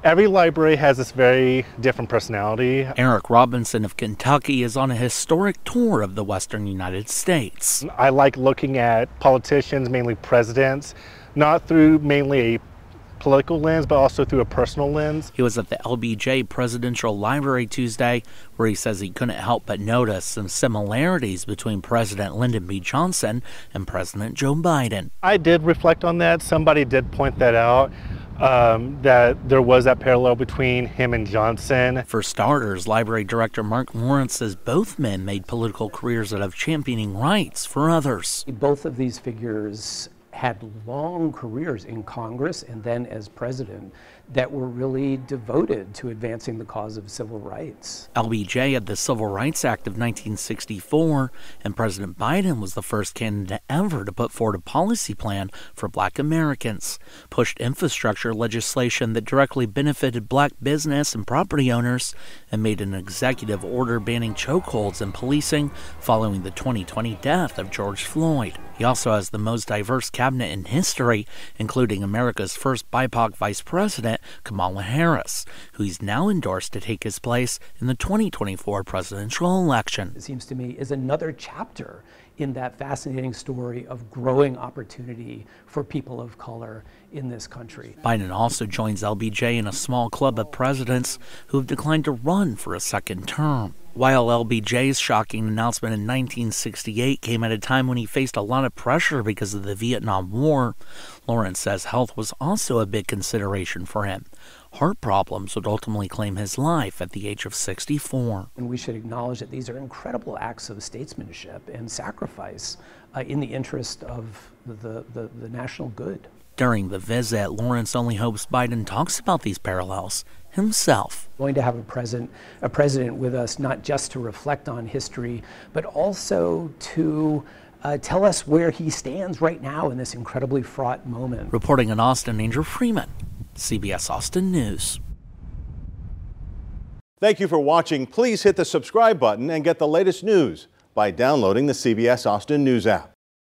Every library has this very different personality. Eric Robinson of Kentucky is on a historic tour of the western United States. I like looking at politicians, mainly presidents, not through mainly a political lens, but also through a personal lens. He was at the LBJ Presidential Library Tuesday, where he says he couldn't help but notice some similarities between President Lyndon B. Johnson and President Joe Biden. I did reflect on that. Somebody did point that out, that there was that parallel between him and Johnson. For starters, Library Director Mark Lawrence says both men made political careers out of championing rights for others. Both of these figures had long careers in Congress and then as president that were really devoted to advancing the cause of civil rights. LBJ had the Civil Rights Act of 1964, and President Biden was the first candidate ever to put forward a policy plan for Black Americans, pushed infrastructure legislation that directly benefited Black business and property owners, and made an executive order banning chokeholds and policing following the 2020 death of George Floyd. He also has the most diverse cabinet in history, including America's first BIPOC vice president, Kamala Harris, who he's now endorsed to take his place in the 2024 presidential election. It seems to me is another chapter in that fascinating story of growing opportunity for people of color in this country. Biden also joins LBJ in a small club of presidents who have declined to run for a second term. While LBJ's shocking announcement in 1968 came at a time when he faced a lot of pressure because of the Vietnam War, Lawrence says health was also a big consideration for him. Heart problems would ultimately claim his life at the age of 64. And we should acknowledge that these are incredible acts of statesmanship and sacrifice in the interest of the national good. During the visit, Lawrence only hopes Biden talks about these parallels himself. Going to have a president with us not just to reflect on history, but also to tell us where he stands right now in this incredibly fraught moment. Reporting in Austin, Andrew Freeman, CBS Austin News. Thank you for watching. Please hit the subscribe button and get the latest news by downloading the CBS Austin News app.